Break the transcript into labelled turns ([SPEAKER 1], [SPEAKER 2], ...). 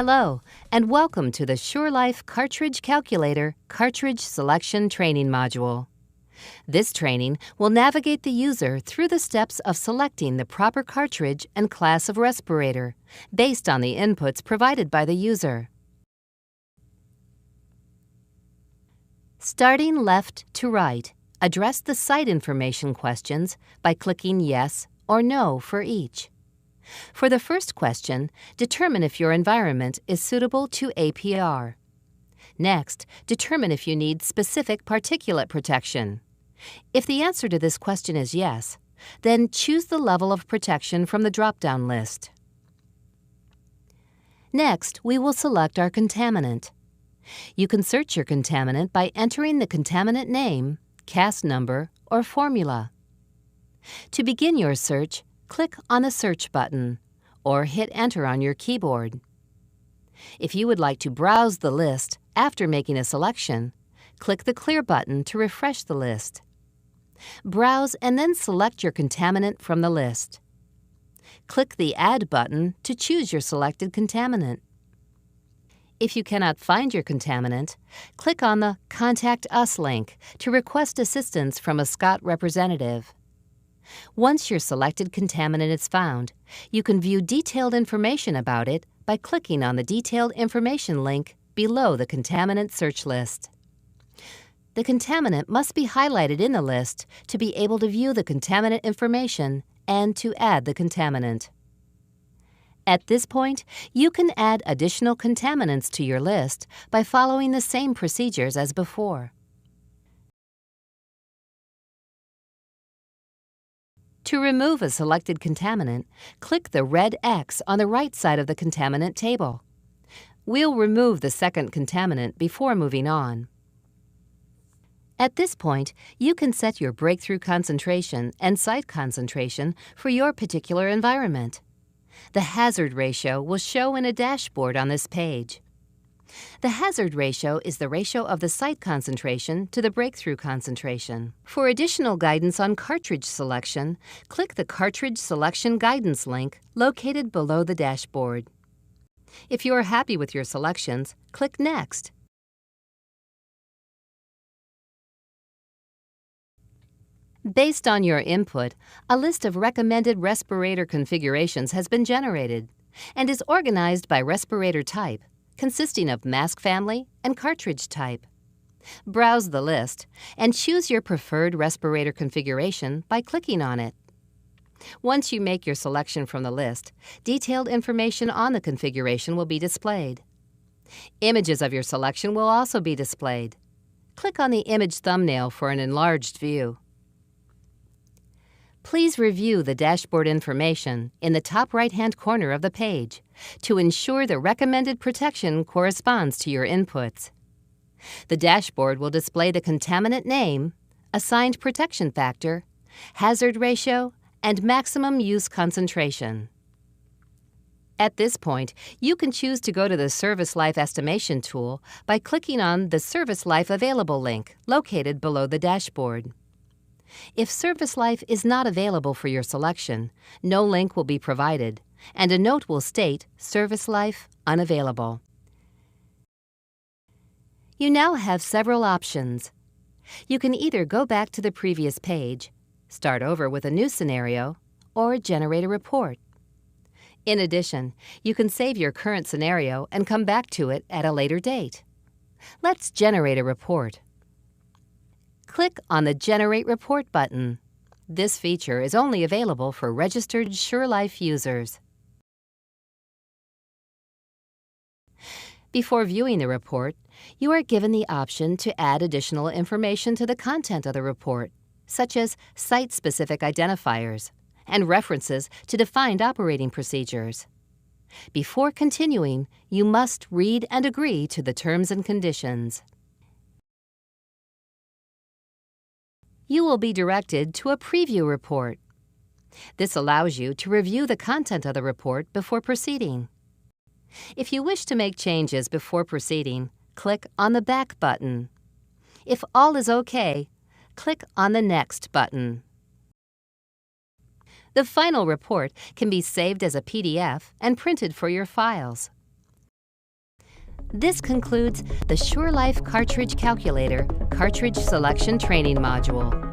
[SPEAKER 1] Hello, and welcome to the SureLife Cartridge Calculator Cartridge Selection Training Module. This training will navigate the user through the steps of selecting the proper cartridge and class of respirator based on the inputs provided by the user. Starting left to right, address the site information questions by clicking Yes or No for each. For the first question, determine if your environment is suitable to APR. Next, determine if you need specific particulate protection. If the answer to this question is yes, then choose the level of protection from the drop-down list. Next, we will select our contaminant. You can search your contaminant by entering the contaminant name, CAS number, or formula. To begin your search, click on the Search button, or hit Enter on your keyboard. If you would like to browse the list after making a selection, click the Clear button to refresh the list. Browse and then select your contaminant from the list. Click the Add button to choose your selected contaminant. If you cannot find your contaminant, click on the Contact Us link to request assistance from a SCOT representative. Once your selected contaminant is found, you can view detailed information about it by clicking on the Detailed Information link below the contaminant search list. The contaminant must be highlighted in the list to be able to view the contaminant information and to add the contaminant. At this point, you can add additional contaminants to your list by following the same procedures as before. To remove a selected contaminant, click the red X on the right side of the contaminant table. We'll remove the second contaminant before moving on. At this point, you can set your breakthrough concentration and site concentration for your particular environment. The hazard ratio will show in a dashboard on this page. The hazard ratio is the ratio of the site concentration to the breakthrough concentration. For additional guidance on cartridge selection, click the Cartridge Selection Guidance link located below the dashboard. If you are happy with your selections, click Next. Based on your input, a list of recommended respirator configurations has been generated and is organized by respirator type, consisting of mask family and cartridge type. Browse the list and choose your preferred respirator configuration by clicking on it. Once you make your selection from the list, detailed information on the configuration will be displayed. Images of your selection will also be displayed. Click on the image thumbnail for an enlarged view. Please review the dashboard information in the top right-hand corner of the page to ensure the recommended protection corresponds to your inputs. The dashboard will display the contaminant name, assigned protection factor, hazard ratio, and maximum use concentration. At this point, you can choose to go to the SureLife estimation tool by clicking on the SureLife Available link located below the dashboard. If SureLife is not available for your selection, no link will be provided, and a note will state SureLife unavailable. You now have several options. You can either go back to the previous page, start over with a new scenario, or generate a report. In addition, you can save your current scenario and come back to it at a later date. Let's generate a report. Click on the Generate Report button. This feature is only available for registered SureLife users. Before viewing the report, you are given the option to add additional information to the content of the report, such as site-specific identifiers and references to defined operating procedures. Before continuing, you must read and agree to the terms and conditions. You will be directed to a preview report. This allows you to review the content of the report before proceeding. If you wish to make changes before proceeding, click on the Back button. If all is okay, click on the Next button. The final report can be saved as a PDF and printed for your files. This concludes the SureLife Cartridge Calculator Cartridge Selection Training Module.